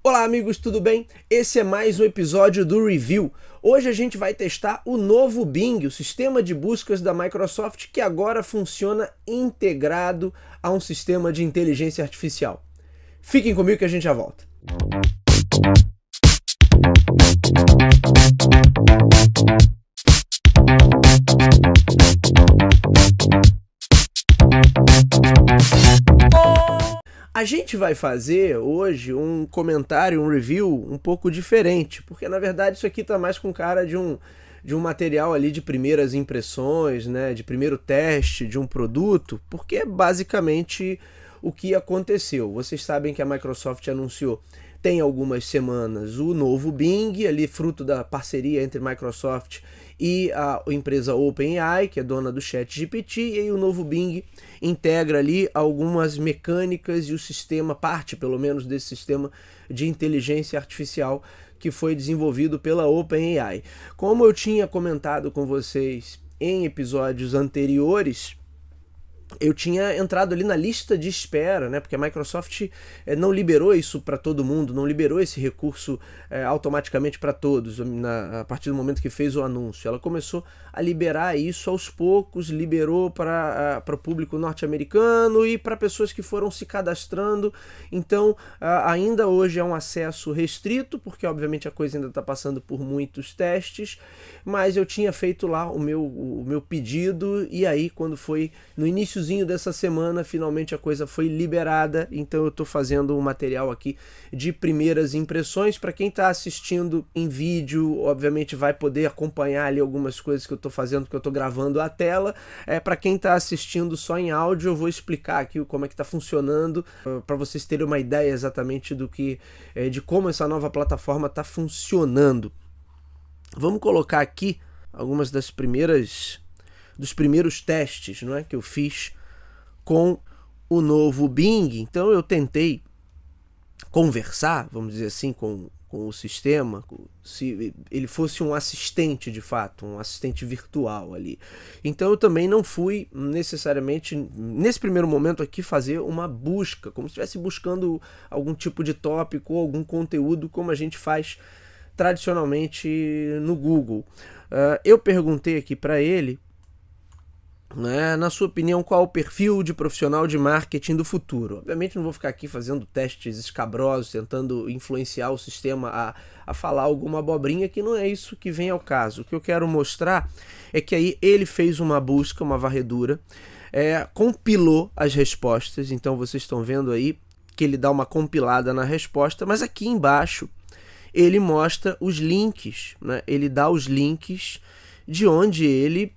Olá amigos, tudo bem? Esse é mais um episódio do Review. Hoje a gente vai testar o novo Bing, o sistema de buscas da Microsoft que agora funciona integrado a um sistema de inteligência artificial. Fiquem comigo que a gente já volta. A gente vai fazer hoje um comentário, um review um pouco diferente, porque na verdade isso aqui tá mais com cara de um material ali de primeiras impressões, né, de primeiro teste de um produto, porque é basicamente o que aconteceu. Vocês sabem que a Microsoft anunciou tem algumas semanas o novo Bing, ali fruto da parceria entre Microsoft e a empresa OpenAI, que é dona do ChatGPT, e aí o novo Bing integra ali algumas mecânicas e o sistema, parte pelo menos desse sistema de inteligência artificial que foi desenvolvido pela OpenAI. Como eu tinha comentado com vocês em episódios anteriores, eu tinha entrado ali na lista de espera, né? Porque a Microsoft não liberou isso para todo mundo, não liberou esse recurso automaticamente para todos a partir do momento que fez o anúncio. Ela começou a liberar isso aos poucos, liberou para o público norte-americano e para pessoas que foram se cadastrando. Então, ainda hoje é um acesso restrito, porque obviamente a coisa ainda está passando por muitos testes, mas eu tinha feito lá o meu pedido e aí quando foi no iníciozinho dessa semana, finalmente a coisa foi liberada, então eu estou fazendo um material aqui de primeiras impressões. Para quem está assistindo em vídeo, obviamente vai poder acompanhar ali algumas coisas que eu estou fazendo, que eu estou gravando a tela. Para quem está assistindo só em áudio, eu vou explicar aqui como é que está funcionando, para vocês terem uma ideia exatamente de como essa nova plataforma está funcionando. Vamos colocar aqui algumas dos primeiros testes, não é, que eu fiz com o novo Bing. Então eu tentei conversar, vamos dizer assim, com o sistema, se ele fosse um assistente de fato, um assistente virtual ali. Então eu também não fui necessariamente, nesse primeiro momento aqui, fazer uma busca, como se estivesse buscando algum tipo de tópico ou algum conteúdo, como a gente faz tradicionalmente no Google. Eu perguntei aqui para ele, né, na sua opinião, qual o perfil de profissional de marketing do futuro? Obviamente não vou ficar aqui fazendo testes escabrosos, tentando influenciar o sistema a falar alguma abobrinha, que não é isso que vem ao caso. O que eu quero mostrar é que aí ele fez uma busca, uma varredura, compilou as respostas, então vocês estão vendo aí que ele dá uma compilada na resposta, mas aqui embaixo ele mostra os links, né? Ele dá os links de onde ele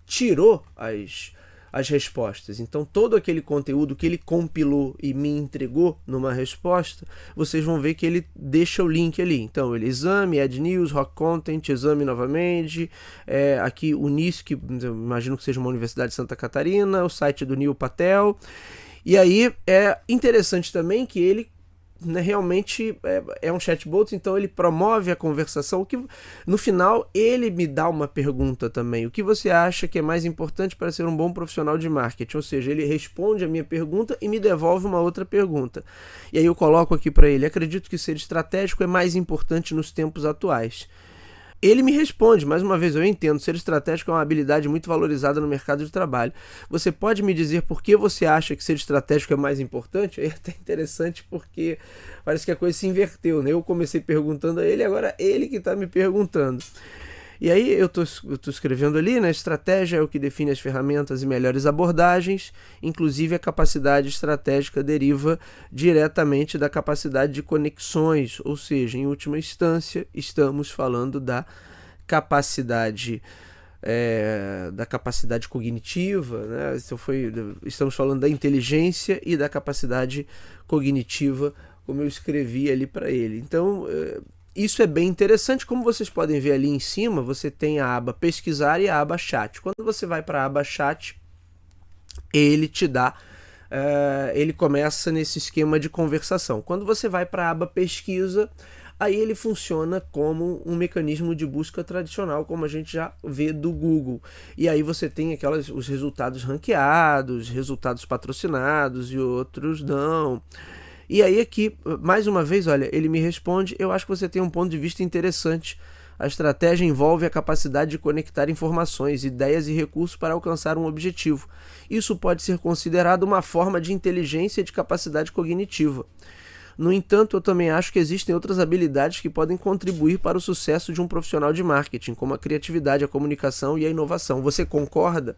tirou as respostas. Então todo aquele conteúdo que ele compilou e me entregou numa resposta, vocês vão ver que ele deixa o link ali. Então ele exame, add news, rock content, exame novamente, aqui o NISC, que imagino que seja uma Universidade de Santa Catarina, o site do Neil Patel. E aí é interessante também que ele realmente é um chatbot, então ele promove a conversação, que no final ele me dá uma pergunta também: o que você acha que é mais importante para ser um bom profissional de marketing? Ou seja, ele responde a minha pergunta e me devolve uma outra pergunta. E aí eu coloco aqui para ele: acredito que ser estratégico é mais importante nos tempos atuais. Ele me responde, mais uma vez, eu entendo, ser estratégico é uma habilidade muito valorizada no mercado de trabalho. Você pode me dizer por que você acha que ser estratégico é mais importante? É até interessante porque parece que a coisa se inverteu, né? Eu comecei perguntando a ele, agora ele que está me perguntando. E aí eu tô escrevendo ali, né? Estratégia é o que define as ferramentas e melhores abordagens, inclusive a capacidade estratégica deriva diretamente da capacidade de conexões, ou seja, em última instância, estamos falando da capacidade cognitiva, né? Estamos falando da inteligência e da capacidade cognitiva, como eu escrevi ali para ele. Então, isso é bem interessante. Como vocês podem ver ali em cima, você tem a aba pesquisar e a aba chat. Quando você vai para a aba chat, ele te dá, ele começa nesse esquema de conversação. Quando você vai para a aba pesquisa, aí ele funciona como um mecanismo de busca tradicional, como a gente já vê do Google. E aí você tem os resultados ranqueados, resultados patrocinados e outros não. E aí aqui, mais uma vez, olha, ele me responde: eu acho que você tem um ponto de vista interessante. A estratégia envolve a capacidade de conectar informações, ideias e recursos para alcançar um objetivo. Isso pode ser considerado uma forma de inteligência e de capacidade cognitiva. No entanto, eu também acho que existem outras habilidades que podem contribuir para o sucesso de um profissional de marketing, como a criatividade, a comunicação e a inovação. Você concorda?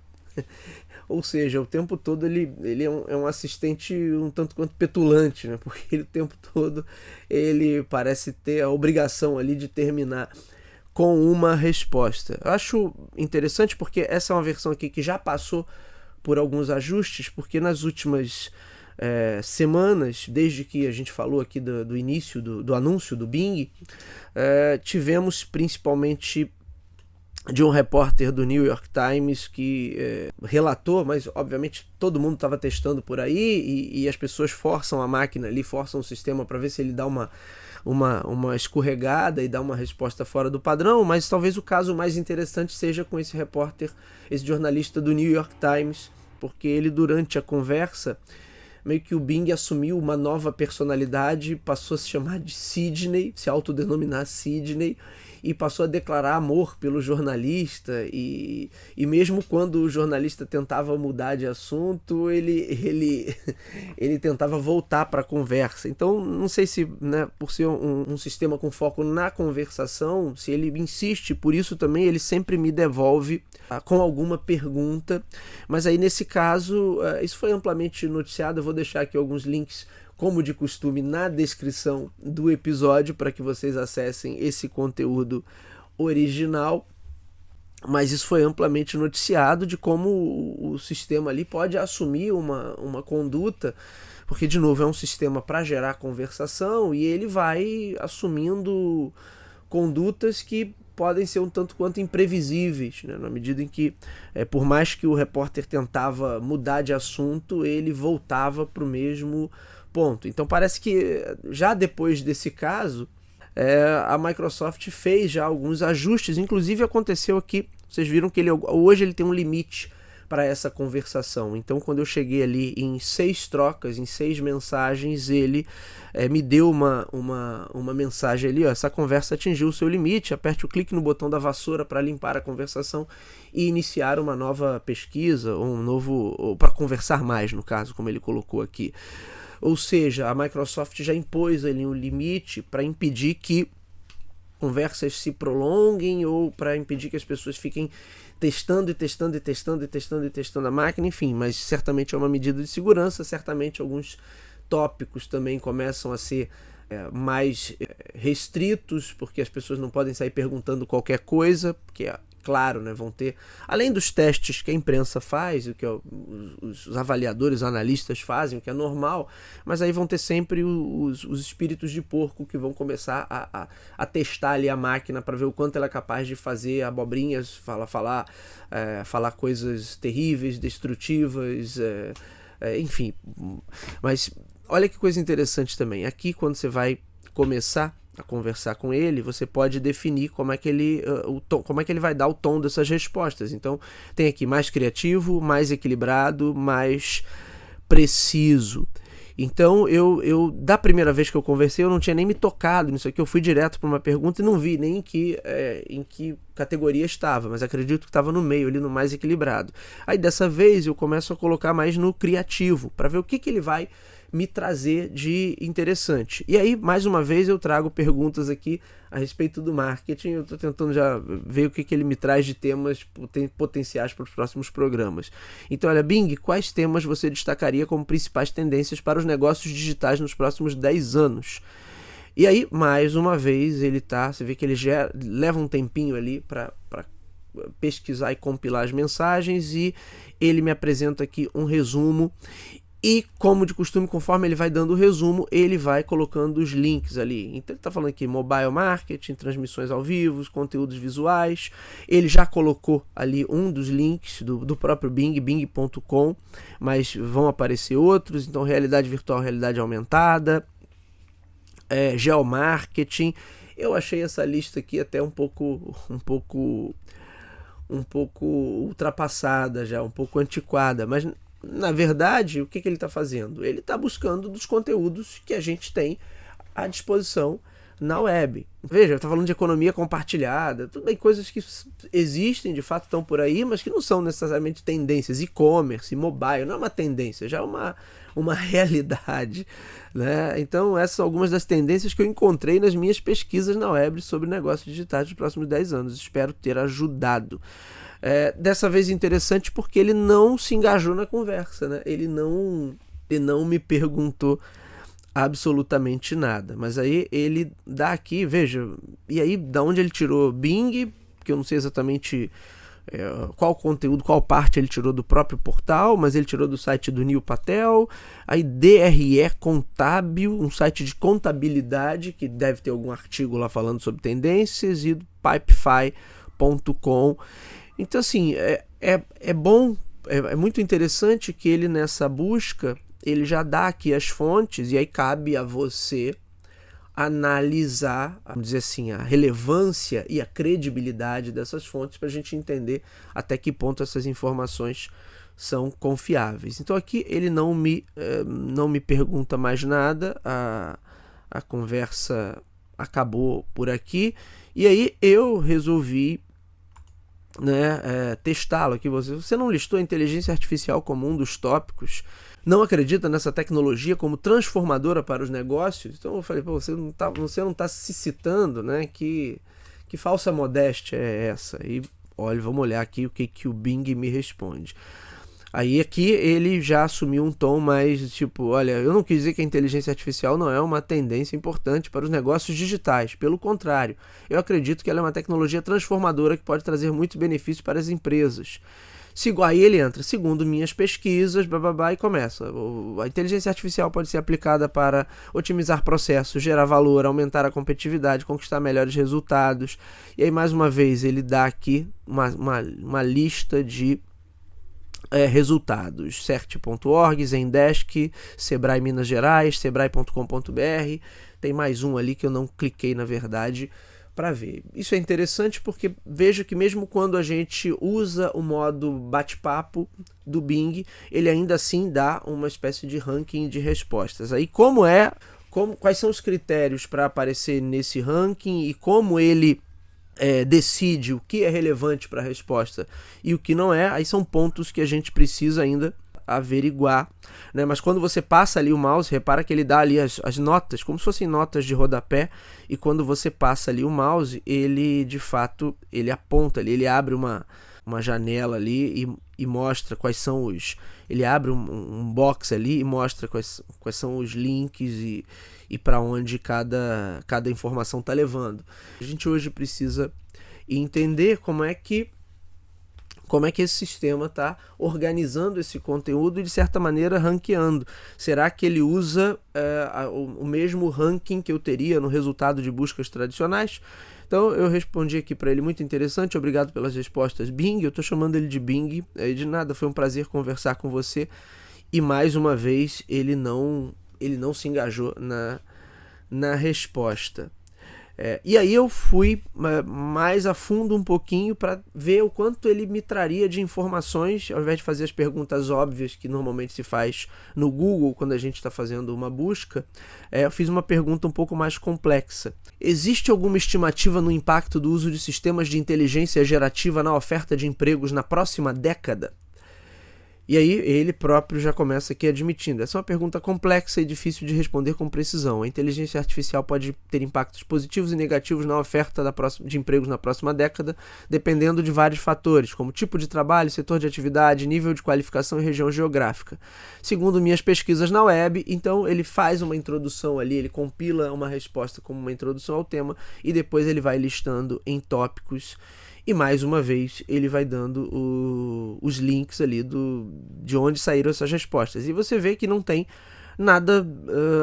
Ou seja, o tempo todo ele é um assistente um tanto quanto petulante, né? Porque o tempo todo ele parece ter a obrigação ali de terminar com uma resposta. Eu acho interessante porque essa é uma versão aqui que já passou por alguns ajustes, porque nas últimas semanas, desde que a gente falou aqui do início do anúncio do Bing, tivemos principalmente de um repórter do New York Times que relatou, mas obviamente todo mundo estava testando por aí e as pessoas forçam a máquina ali, forçam o sistema para ver se ele dá uma escorregada e dá uma resposta fora do padrão, mas talvez o caso mais interessante seja com esse repórter, esse jornalista do New York Times, porque ele durante a conversa meio que o Bing assumiu uma nova personalidade, passou a se chamar de Sidney, se autodenominar Sidney, e passou a declarar amor pelo jornalista, e mesmo quando o jornalista tentava mudar de assunto, ele tentava voltar para a conversa. Então, não sei se, né, por ser um sistema com foco na conversação, se ele insiste, por isso também ele sempre me devolve com alguma pergunta, mas aí nesse caso, isso foi amplamente noticiado. Eu vou deixar aqui alguns links, como de costume, na descrição do episódio para que vocês acessem esse conteúdo original, mas isso foi amplamente noticiado de como o sistema ali pode assumir uma conduta, porque de novo é um sistema para gerar conversação e ele vai assumindo condutas que podem ser um tanto quanto imprevisíveis, né? Na medida em que, por mais que o repórter tentava mudar de assunto, ele voltava para o mesmo ponto. Então parece que já depois desse caso, a Microsoft fez já alguns ajustes, inclusive aconteceu aqui, vocês viram que hoje ele tem um limite para essa conversação. Então quando eu cheguei ali em 6 trocas, em 6 mensagens, ele me deu uma mensagem ali: ó, essa conversa atingiu o seu limite, aperte o clique no botão da vassoura para limpar a conversação e iniciar uma nova pesquisa, ou para conversar mais, no caso, como ele colocou aqui. Ou seja, a Microsoft já impôs ali um limite para impedir que conversas se prolonguem ou para impedir que as pessoas fiquem testando a máquina, enfim, mas certamente é uma medida de segurança, certamente alguns tópicos também começam a ser mais restritos, porque as pessoas não podem sair perguntando qualquer coisa, porque claro, né, vão ter, além dos testes que a imprensa faz, o que os avaliadores, analistas fazem, o que é normal, mas aí vão ter sempre os espíritos de porco que vão começar a testar ali a máquina para ver o quanto ela é capaz de fazer abobrinhas, falar coisas terríveis, destrutivas, enfim. Mas olha que coisa interessante também. Aqui, quando você vai começar a conversar com ele, você pode definir como é que ele vai dar o tom dessas respostas. Então tem aqui mais criativo, mais equilibrado, mais preciso. Então eu da primeira vez que eu conversei, eu não tinha nem me tocado nisso aqui, eu fui direto para uma pergunta e não vi nem em que categoria estava, mas acredito que estava no meio, ali no mais equilibrado. Aí dessa vez eu começo a colocar mais no criativo, para ver o que ele vai me trazer de interessante. E aí, mais uma vez, eu trago perguntas aqui a respeito do marketing. Eu estou tentando já ver o que ele me traz de temas potenciais para os próximos programas. Então, olha, Bing, quais temas você destacaria como principais tendências para os negócios digitais nos próximos 10 anos? E aí, mais uma vez, você vê que ele já leva um tempinho ali para pesquisar e compilar as mensagens, e ele me apresenta aqui um resumo. E, como de costume, conforme ele vai dando o resumo, ele vai colocando os links ali. Então ele está falando aqui mobile marketing, transmissões ao vivo, conteúdos visuais. Ele já colocou ali um dos links do próprio Bing, bing.com, mas vão aparecer outros. Então realidade virtual, realidade aumentada, geomarketing. Eu achei essa lista aqui até um pouco ultrapassada já, um pouco antiquada, mas na verdade, o que ele está fazendo? Ele está buscando dos conteúdos que a gente tem à disposição na web. Veja, eu estou falando de economia compartilhada, tudo bem, coisas que existem, de fato estão por aí, mas que não são necessariamente tendências. E-commerce, mobile, não é uma tendência, já é uma realidade, né? Então, essas são algumas das tendências que eu encontrei nas minhas pesquisas na web sobre negócios digitais dos próximos 10 anos. Espero ter ajudado. Dessa vez interessante porque ele não se engajou na conversa, né? Ele não me perguntou absolutamente nada, mas aí ele dá aqui, veja, e aí da onde ele tirou Bing, que eu não sei exatamente qual conteúdo, qual parte ele tirou do próprio portal, mas ele tirou do site do Neil Patel, aí DRE Contábil, um site de contabilidade que deve ter algum artigo lá falando sobre tendências, e do Pipefy.com. Então assim, é bom, é muito interessante que ele nessa busca ele já dá aqui as fontes, e aí cabe a você analisar, vamos dizer assim, a relevância e a credibilidade dessas fontes para a gente entender até que ponto essas informações são confiáveis. Então aqui ele não me pergunta mais nada, a conversa acabou por aqui, e aí eu resolvi testá-lo aqui. Você não listou a inteligência artificial como um dos tópicos, não acredita nessa tecnologia como transformadora para os negócios? Então eu falei, você não tá se citando, né? Que falsa modéstia é essa? E olha, vamos olhar aqui o que o Bing me responde. Aí aqui ele já assumiu um tom mais tipo, olha, eu não quis dizer que a inteligência artificial não é uma tendência importante para os negócios digitais, pelo contrário, eu acredito que ela é uma tecnologia transformadora que pode trazer muitos benefícios para as empresas. Aí ele entra, segundo minhas pesquisas, e começa. A inteligência artificial pode ser aplicada para otimizar processos, gerar valor, aumentar a competitividade, conquistar melhores resultados. E aí, mais uma vez, ele dá aqui uma lista de resultados. Cert.org, Zendesk, Sebrae Minas Gerais, Sebrae.com.br. Tem mais um ali que eu não cliquei, na verdade, para ver. Isso é interessante porque veja que mesmo quando a gente usa o modo bate-papo do Bing, ele ainda assim dá uma espécie de ranking de respostas. Aí quais são os critérios para aparecer nesse ranking e como ele decide o que é relevante para a resposta e o que não é, aí são pontos que a gente precisa ainda averiguar, né? Mas quando você passa ali o mouse, repara que ele dá ali as notas, como se fossem notas de rodapé, e quando você passa ali o mouse, ele de fato, ele aponta ali, ele abre uma janela ali e mostra quais são ele abre um box ali e mostra quais são os links e para onde cada informação está levando. A gente hoje precisa entender como é que esse sistema está organizando esse conteúdo e, de certa maneira, ranqueando. Será que ele usa o mesmo ranking que eu teria no resultado de buscas tradicionais? Então, eu respondi aqui para ele, muito interessante, obrigado pelas respostas, Bing. Eu estou chamando ele de Bing, de nada, foi um prazer conversar com você. E, mais uma vez, ele não se engajou na resposta. E aí eu fui mais a fundo um pouquinho para ver o quanto ele me traria de informações, ao invés de fazer as perguntas óbvias que normalmente se faz no Google quando a gente está fazendo uma busca. Eu fiz uma pergunta um pouco mais complexa. Existe alguma estimativa no impacto do uso de sistemas de inteligência gerativa na oferta de empregos na próxima década? E aí ele próprio já começa aqui admitindo. Essa é uma pergunta complexa e difícil de responder com precisão. A inteligência artificial pode ter impactos positivos e negativos na oferta de empregos na próxima década, dependendo de vários fatores, como tipo de trabalho, setor de atividade, nível de qualificação e região geográfica. Segundo minhas pesquisas na web, então ele faz uma introdução ali, ele compila uma resposta como uma introdução ao tema e depois ele vai listando em tópicos. E mais uma vez ele vai dando os links ali de onde saíram essas respostas. E você vê que não tem nada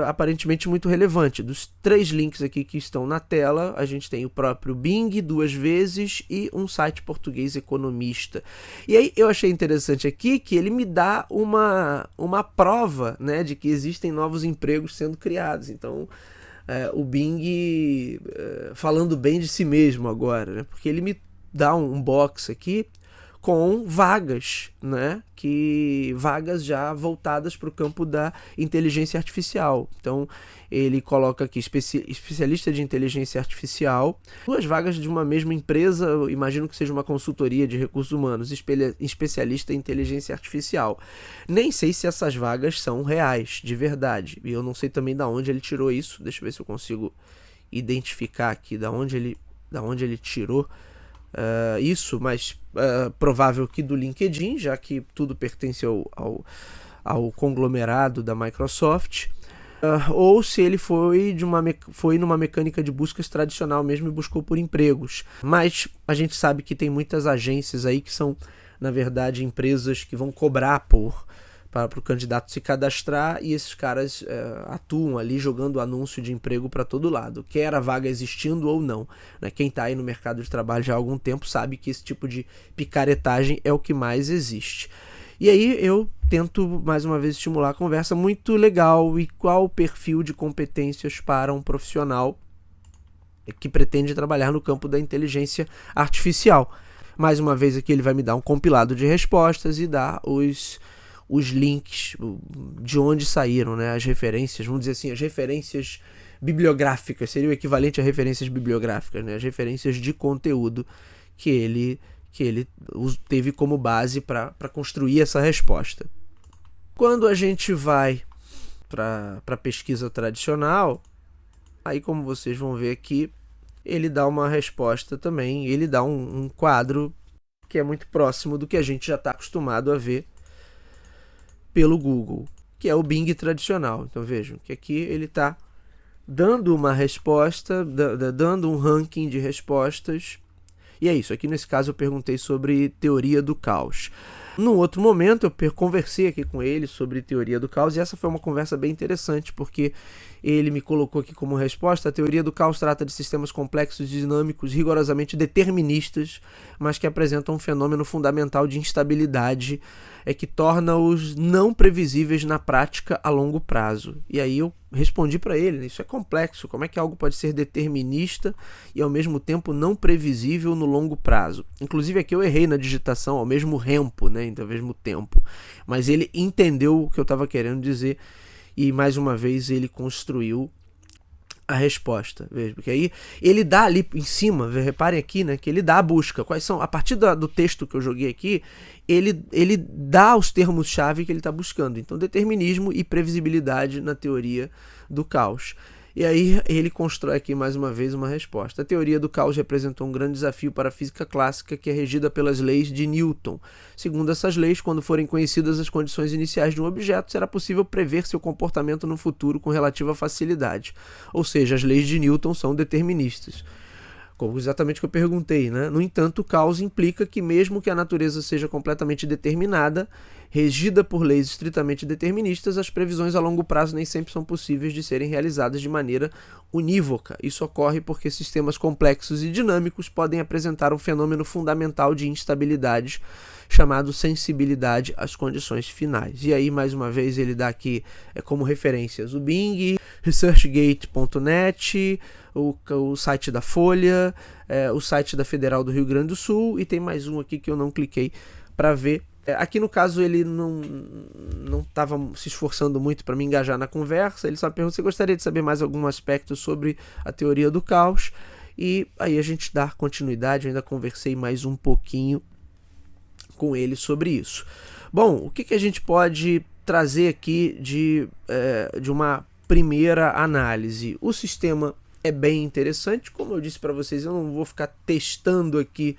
aparentemente muito relevante. Dos 3 links aqui que estão na tela, a gente tem o próprio Bing 2 vezes e um site português economista. E aí eu achei interessante aqui que ele me dá uma prova, né, de que existem novos empregos sendo criados. Então o Bing falando bem de si mesmo agora, né, porque ele me dá um box aqui com vagas, né? Vagas já voltadas para o campo da inteligência artificial. Então, ele coloca aqui especialista de inteligência artificial, 2 vagas de uma mesma empresa, eu imagino que seja uma consultoria de recursos humanos, especialista em inteligência artificial. Nem sei se essas vagas são reais, de verdade, e eu não sei também de onde ele tirou isso. Deixa eu ver se eu consigo identificar aqui de onde ele tirou isso, mas provável que do LinkedIn, já que tudo pertence ao conglomerado da Microsoft, ou se ele foi numa mecânica de buscas tradicional mesmo e buscou por empregos. Mas a gente sabe que tem muitas agências aí que são, na verdade, empresas que vão cobrar para o candidato se cadastrar, e esses caras atuam ali jogando anúncio de emprego para todo lado, quer a vaga existindo ou não, né? Quem está aí no mercado de trabalho já há algum tempo sabe que esse tipo de picaretagem é o que mais existe. E aí eu tento mais uma vez estimular a conversa. Muito legal. E qual o perfil de competências para um profissional que pretende trabalhar no campo da inteligência artificial? Mais uma vez aqui ele vai me dar um compilado de respostas e dar os links de onde saíram, né, as referências, vamos dizer assim, as referências bibliográficas, seria o equivalente a referências bibliográficas, né, as referências de conteúdo que ele teve como base para construir essa resposta. Quando a gente vai para a pesquisa tradicional, aí como vocês vão ver aqui, ele dá uma resposta também, ele dá um quadro que é muito próximo do que a gente já está acostumado a ver pelo Google, que é o Bing tradicional. Então vejam que aqui ele está dando uma resposta, dando um ranking de respostas. E é isso, aqui nesse caso eu perguntei sobre teoria do caos. Num outro momento eu conversei aqui com ele sobre teoria do caos, e essa foi uma conversa bem interessante, porque ele me colocou aqui como resposta: a teoria do caos trata de sistemas complexos, dinâmicos, rigorosamente deterministas, mas que apresentam um fenômeno fundamental de instabilidade, que torna-os não previsíveis na prática a longo prazo. E aí eu respondi para ele: isso é complexo, como é que algo pode ser determinista e ao mesmo tempo não previsível no longo prazo? Inclusive aqui eu errei na digitação, ao mesmo tempo, né? Então, ao mesmo tempo. Mas ele entendeu o que eu estava querendo dizer, e mais uma vez ele construiu a resposta. Veja, porque aí ele dá ali em cima, reparem aqui, né, que ele dá a busca. Quais são, a partir do texto que eu joguei aqui, ele dá os termos-chave que ele está buscando. Então, determinismo e previsibilidade na teoria do caos. E aí ele constrói aqui mais uma vez uma resposta. A teoria do caos representou um grande desafio para a física clássica, que é regida pelas leis de Newton. Segundo essas leis, quando forem conhecidas as condições iniciais de um objeto, será possível prever seu comportamento no futuro com relativa facilidade. Ou seja, as leis de Newton são deterministas. Como exatamente o que eu perguntei, né? No entanto, o caos implica que, mesmo que a natureza seja completamente determinada, regida por leis estritamente deterministas, as previsões a longo prazo nem sempre são possíveis de serem realizadas de maneira unívoca. Isso ocorre porque sistemas complexos e dinâmicos podem apresentar um fenômeno fundamental de instabilidade, chamado sensibilidade às condições finais. E aí, mais uma vez, ele dá aqui como referências o Bing, researchgate.net, o site da Folha, o site da Federal do Rio Grande do Sul, e tem mais um aqui que eu não cliquei para ver. Aqui no caso ele não estava se esforçando muito para me engajar na conversa, ele só perguntou se gostaria de saber mais algum aspecto sobre a teoria do caos, e aí a gente dá continuidade. Eu ainda conversei mais um pouquinho com ele sobre isso. Bom, o que a gente pode trazer aqui de uma primeira análise? O sistema é bem interessante, como eu disse para vocês, eu não vou ficar testando aqui,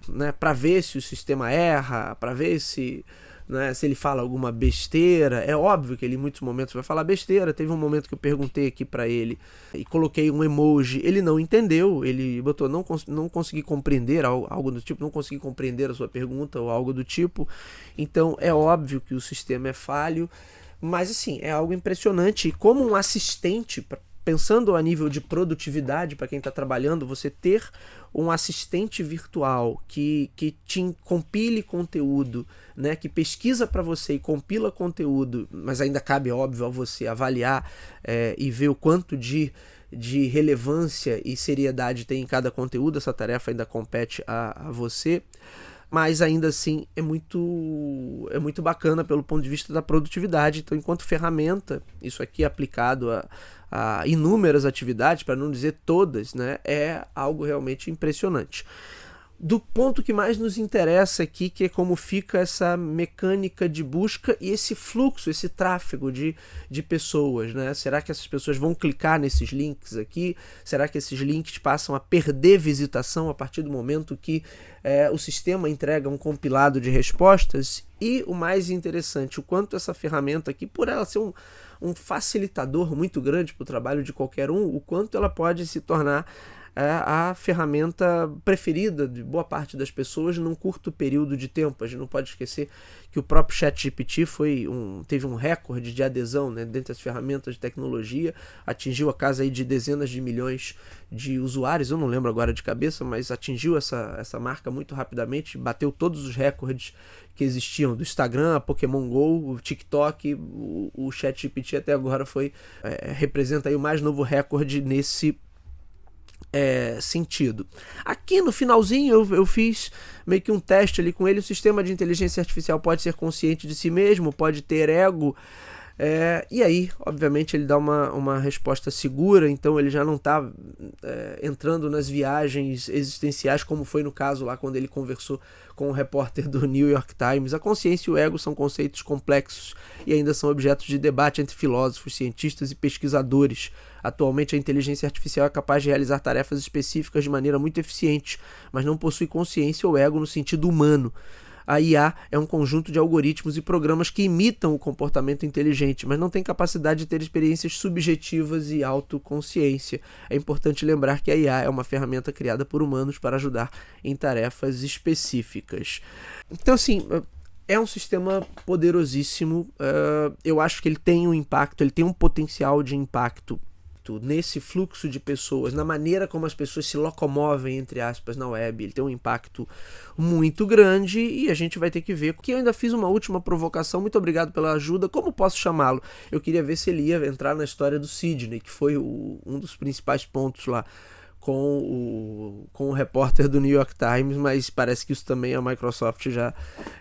né, para ver se o sistema erra, para ver se, né, se ele fala alguma besteira. É óbvio que ele em muitos momentos vai falar besteira. Teve um momento que eu perguntei aqui para ele e coloquei um emoji, ele não entendeu, ele botou não consegui compreender, algo do tipo, não consegui compreender a sua pergunta ou algo do tipo. Então é óbvio que o sistema é falho, mas assim, é algo impressionante. E como um assistente, pensando a nível de produtividade para quem está trabalhando, você ter um assistente virtual que te compile conteúdo, né, que pesquisa para você e compila conteúdo, mas ainda cabe, óbvio, a você avaliar e ver o quanto de relevância e seriedade tem em cada conteúdo. Essa tarefa ainda compete a você. mas ainda assim é muito bacana pelo ponto de vista da produtividade. Então, enquanto ferramenta, isso aqui é aplicado a inúmeras atividades, para não dizer todas, né, é algo realmente impressionante. Do ponto que mais nos interessa aqui, que é como fica essa mecânica de busca e esse fluxo, esse tráfego de pessoas, né? Será que essas pessoas vão clicar nesses links aqui? Será que esses links passam a perder visitação a partir do momento que o sistema entrega um compilado de respostas? E o mais interessante, o quanto essa ferramenta aqui, por ela ser um facilitador muito grande para o trabalho de qualquer um, o quanto ela pode se tornar a ferramenta preferida de boa parte das pessoas num curto período de tempo. A gente não pode esquecer que o próprio ChatGPT teve um recorde de adesão, né, dentre as ferramentas de tecnologia, atingiu a casa aí de dezenas de milhões de usuários, eu não lembro agora de cabeça, mas atingiu essa marca muito rapidamente, bateu todos os recordes que existiam do Instagram, a Pokémon GO, o TikTok, o ChatGPT até agora representa aí o mais novo recorde nesse sentido. Aqui no finalzinho eu fiz meio que um teste ali com ele. O sistema de inteligência artificial pode ser consciente de si mesmo, pode ter ego, e aí, obviamente, ele dá uma resposta segura, então ele já não está entrando nas viagens existenciais, como foi no caso lá quando ele conversou com o repórter do New York Times. A consciência e o ego são conceitos complexos e ainda são objetos de debate entre filósofos, cientistas e pesquisadores. Atualmente, a inteligência artificial é capaz de realizar tarefas específicas de maneira muito eficiente, mas não possui consciência ou ego no sentido humano. A IA é um conjunto de algoritmos e programas que imitam o comportamento inteligente, mas não tem capacidade de ter experiências subjetivas e autoconsciência. É importante lembrar que a IA é uma ferramenta criada por humanos para ajudar em tarefas específicas. Então, assim, é um sistema poderosíssimo. Eu acho que ele tem um impacto, ele tem um potencial de impacto nesse fluxo de pessoas, na maneira como as pessoas se locomovem, entre aspas, na web. Ele tem um impacto muito grande e a gente vai ter que ver, porque eu ainda fiz uma última provocação. Muito obrigado pela ajuda. Como posso chamá-lo? Eu queria ver se ele ia entrar na história do Sidney, que foi um dos principais pontos lá com o repórter do New York Times, mas parece que isso também a Microsoft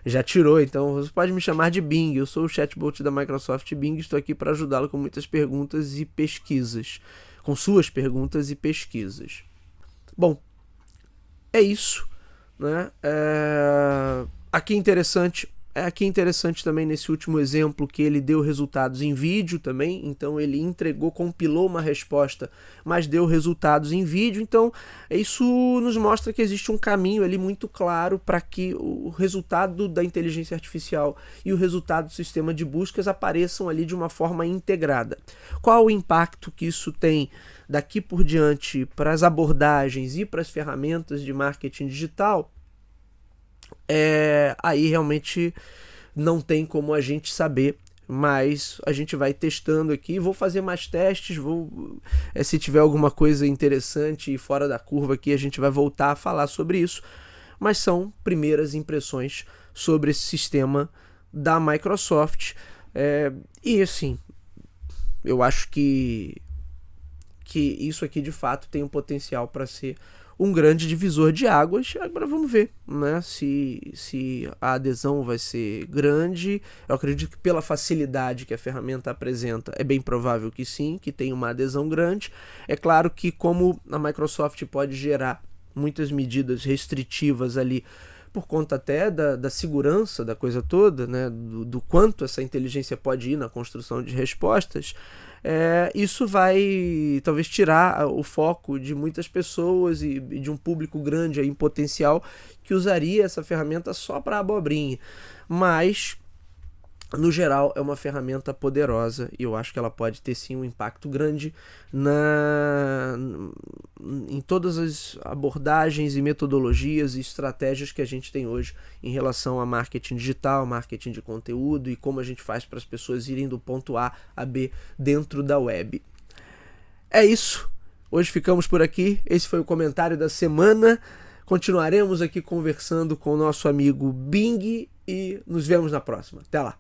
já tirou. Então você pode me chamar de Bing. Eu sou o chatbot da Microsoft Bing, estou aqui para ajudá-lo com muitas perguntas e pesquisas, com suas perguntas e pesquisas. Bom, é isso, né? Aqui interessante também nesse último exemplo que ele deu resultados em vídeo também. Então ele compilou uma resposta, mas deu resultados em vídeo. Então isso nos mostra que existe um caminho ali muito claro para que o resultado da inteligência artificial e o resultado do sistema de buscas apareçam ali de uma forma integrada. Qual o impacto que isso tem daqui por diante para as abordagens e para as ferramentas de marketing digital? Aí realmente não tem como a gente saber, mas a gente vai testando aqui. Vou fazer mais testes, se tiver alguma coisa interessante e fora da curva aqui, a gente vai voltar a falar sobre isso, mas são primeiras impressões sobre esse sistema da Microsoft. E assim, eu acho que isso aqui de fato tem um potencial para ser um grande divisor de águas. Agora vamos ver, né, se a adesão vai ser grande. Eu acredito que pela facilidade que a ferramenta apresenta, é bem provável que sim, que tenha uma adesão grande. É claro que como a Microsoft pode gerar muitas medidas restritivas ali, por conta até da segurança da coisa toda, né, do quanto essa inteligência pode ir na construção de respostas, isso vai talvez tirar o foco de muitas pessoas e de um público grande aí, em potencial, que usaria essa ferramenta só para abobrinha. Mas no geral é uma ferramenta poderosa e eu acho que ela pode ter sim um impacto grande em todas as abordagens e metodologias e estratégias que a gente tem hoje em relação a marketing digital, marketing de conteúdo e como a gente faz para as pessoas irem do ponto A a B dentro da web. É isso, hoje ficamos por aqui, esse foi o comentário da semana. Continuaremos aqui conversando com o nosso amigo Bing e nos vemos na próxima. Até lá!